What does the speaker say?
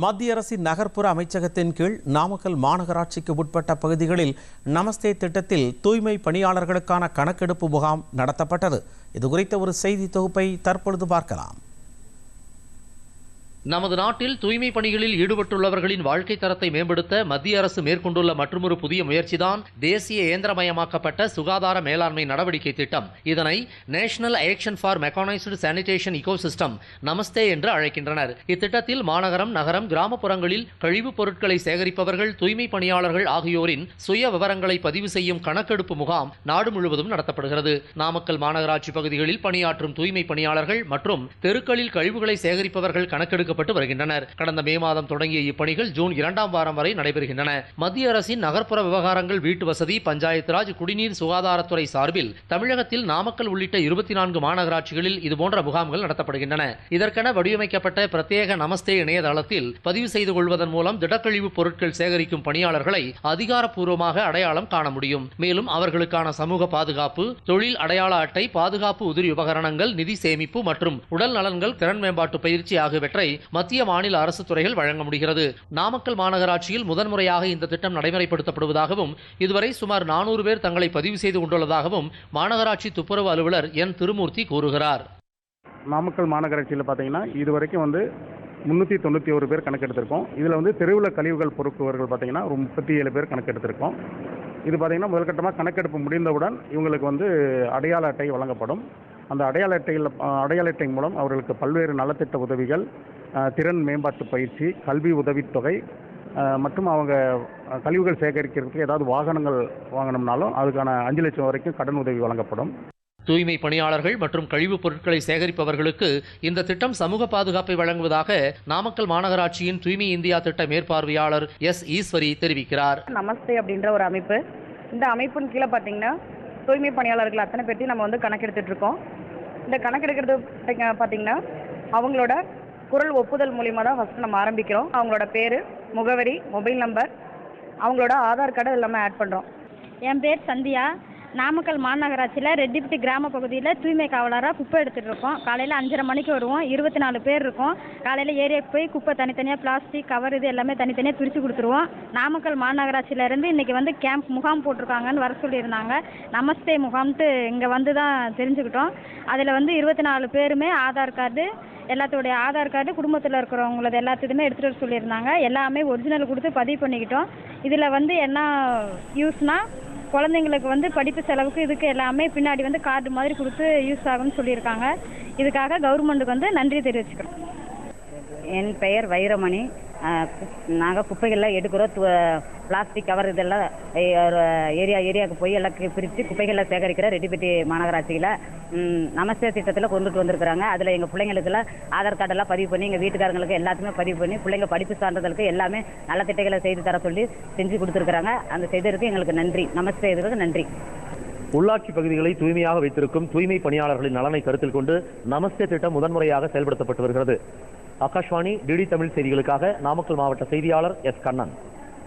மத்திய அரசின் நகர்ப்புற அமைச்சகத்தின் கீழ் நாமக்கல் மாநகராட்சிக்கு உட்பட்ட பகுதிகளில் நமஸ்தே திட்டத்தில் தூய்மை பணியாளர்களுக்கான கணக்கெடுப்பு முகாம் நடத்தப்பட்டது. இதுகுறித்த ஒரு செய்தி தொகுப்பை தற்பொழுது பார்க்கலாம். நமது நாட்டில் தூய்மை பணிகளில் ஈடுபட்டுள்ளவர்களின் வாழ்க்கை தரத்தை மேம்படுத்த மத்திய அரசு மேற்கொண்டுள்ள மற்றொரு புதிய முயற்சிதான் தேசிய இயந்திரமயமாக்கப்பட்ட சுகாதார மேலாண்மை நடவடிக்கை திட்டம். இதனை national action for mechanised sanitation இகோசிஸ்டம் நமஸ்தே என்று அழைக்கின்றனர். இத்திட்டத்தில் மாநகரம், நகரம், கிராமப்புறங்களில் கழிவுப் பொருட்களை சேகரிப்பவர்கள், தூய்மை பணியாளர்கள் ஆகியோரின் சுய விவரங்களை பதிவு செய்யும் கணக்கெடுப்பு முகாம் நாடு முழுவதும் நடத்தப்படுகிறது. நாமக்கல் மாநகராட்சி பகுதிகளில் பணியாற்றும் தூய்மை பணியாளர்கள் மற்றும் தெருக்களில் கழிவுகளை சேகரிப்பவர்கள் கணக்கெடுக்க வருகின்றனர். கடந்த மே மாதம் தொடங்கிய இப்பணிகள் ஜூன் 2ஆம் வாரம் வரை நடைபெறுகின்றன. மத்திய அரசின் நகர்ப்புற விவகாரங்கள், வீட்டு வசதி, பஞ்சாயத்து ராஜ், குடிநீர், சுகாதாரத்துறை சார்பில் தமிழகத்தில் நாமக்கல் உள்ளிட்ட 24 மாநகராட்சிகளில் இதுபோன்ற முகாம்கள் நடத்தப்படுகின்றன. இதற்கென வடிவமைக்கப்பட்ட பிரத்யேக நமஸ்தே இணையதளத்தில் பதிவு செய்து கொள்வதன் மூலம் திடக்கழிவு பொருட்கள் சேகரிக்கும் பணியாளர்களை அதிகாரப்பூர்வமாக அடையாளம் காண முடியும். மேலும் அவர்களுக்கான சமூக பாதுகாப்பு, தொழில் அடையாள அட்டை, பாதுகாப்பு உதிரி உபகரணங்கள், நிதி சேமிப்பு மற்றும் உடல் நலன்கள், திறன் மேம்பாட்டு பயிற்சி ஆகியவற்றை மத்திய, மாநில அரசு துறைகள் வழங்க முடிகிறது. நாமக்கல் மாநகராட்சியில் முதன்முறையாக இந்த திட்டம் நடைமுறைப்படுத்தப்படுவதாகவும் இதுவரை சுமார் 400 பேர் தங்களை பதிவு செய்து கொண்டுள்ளதாகவும் மாநகராட்சி துப்புரவு அலுவலர் என் திருமூர்த்தி கூறுகிறார். நாமக்கல் மாநகராட்சியில் பார்த்தீங்கன்னா இதுவரைக்கும் 391 பேர் கணக்கெடுத்திருக்கோம். இதில் தெருவில் கழிவுகள் பொறுப்பவர்கள் பார்த்தீங்கன்னா ஒரு 37 பேர் கணக்கெடுத்திருக்கோம். இது பார்த்தீங்கன்னா முதல்கட்டமாக கணக்கெடுப்பு முடிந்தவுடன் இவங்களுக்கு அடையாள அட்டை வழங்கப்படும். அந்த அடையாள அட்டை மூலம் அவர்களுக்கு பல்வேறு நலத்திட்ட உதவிகள், திறன் மேம்பாட்டு பயிற்சி, கல்வி உதவித்தொகை மற்றும் அவங்க கழிவுகள் சேகரிக்கிறதுக்கு ஏதாவது வாகனங்கள் வாங்கணும்னாலும் அதுக்கான 5 லட்சம் வரைக்கும் கடன் உதவி வழங்கப்படும். தூய்மை பணியாளர்கள் மற்றும் கழிவுப் பொருட்களை சேகரிப்பவர்களுக்கு இந்த திட்டம் சமூக பாதுகாப்பை வழங்குவதாக நாமக்கல் மாநகராட்சியின் தூய்மை இந்தியா திட்ட மேற்பார்வையாளர் எஸ் ஈஸ்வரி தெரிவிக்கிறார். நமஸ்தே அப்படின்ற ஒரு அமைப்பு, இந்த அமைப்பின் கீழே பார்த்தீங்கன்னா தூய்மை பணியாளர்கள் அத்தனை பேர்த்தையும் நம்ம கணக்கெடுத்துட்டு இருக்கோம். இந்த கணக்கெடுக்கிறது பார்த்தீங்கன்னா அவங்களோட குரல் ஒப்புதல் மூலியமாக தான் ஃபர்ஸ்ட் நம்ம ஆரம்பிக்கிறோம். அவங்களோட பேர், முகவரி, மொபைல் நம்பர், அவங்களோட ஆதார் கார்டு எல்லாமே ஆட் பண்ணுறோம். என் பேர் சந்தியா. நாமக்கல் மாநகராட்சியில் ரெட்டிப்பட்டி கிராம பகுதியில் தூய்மை காவலராக குப்பை எடுத்துகிட்டு இருக்கோம். காலையில் 5:30 மணிக்கு வருவோம். 24 பேர் இருக்கோம். காலையில் ஏரியாவுக்கு போய் குப்பை தனித்தனியாக பிளாஸ்டிக் கவர் இது எல்லாமே தனித்தனியாக பிரித்து கொடுத்துருவோம். நாமக்கல் மாநகராட்சியிலேருந்து இன்றைக்கி கேம்ப் முகாம் போட்டிருக்காங்கன்னு வர சொல்லியிருந்தாங்க. நமஸ்தே முகாம்ட்டு இங்கே தான் தெரிஞ்சுக்கிட்டோம். அதில் 24 பேருமே ஆதார் கார்டு, எல்லாத்தோடைய ஆதார் கார்டு, குடும்பத்தில் இருக்கிறவங்களது எல்லாத்துக்குமே எடுத்துகிட்டு வர சொல்லியிருந்தாங்க. எல்லாமே ஒரிஜினல் கொடுத்து பதிவு பண்ணிக்கிட்டோம். இதில் என்ன யூஸ்னால் குழந்தைங்களுக்கு படிப்பு செலவுக்கு இதுக்கு எல்லாமே பின்னாடி கார்டு மாதிரி கொடுத்து யூஸ் ஆகும்னு சொல்லியிருக்காங்க. இதுக்காக கவர்மெண்ட்டுக்கு நன்றி தெரிவிச்சுக்கிறோம். என் பெயர் வைரமணி. நாங்கள் குப்பைகள்லாம் எடுக்கிறோம். பிளாஸ்டிக் கவர் இதெல்லாம் ஏரியாவுக்கு போய் எல்லாம் பிரித்து குப்பைகள்லாம் சேகரிக்கிற ரெட்டிப்பட்டி மாநகராட்சியில் நமஸ்தே திட்டத்தில் கொண்டுட்டு வந்திருக்கிறாங்க. அதில் எங்கள் பிள்ளைங்களுக்கெல்லாம் ஆதார் கார்டெல்லாம் பதிவு பண்ணி, எங்கள் வீட்டுக்காரங்களுக்கு எல்லாத்துமே பதிவு பண்ணி, பிள்ளைங்க படிப்பு சான்றிதழுக்கு எல்லாமே நல்ல திட்டங்களை செய்து தர சொல்லி செஞ்சு கொடுத்துருக்குறாங்க. அந்த செய்ததுக்கு எங்களுக்கு நன்றி. நமஸ்தே இதுக்கு நன்றி. உள்ளாட்சி பகுதிகளை தூய்மையாக வைத்திருக்கும் தூய்மை பணியாளர்களின் நலனை கருத்தில் கொண்டு நமஸ்தே திட்டம் முதன்முறையாக செயல்படுத்தப்பட்டு வருகிறது. ஆகாஷ்வாணி டிடி தமிழ் செய்திகளுக்காக நாமக்கல் மாவட்ட செய்தியாளர் எஸ் கண்ணன்.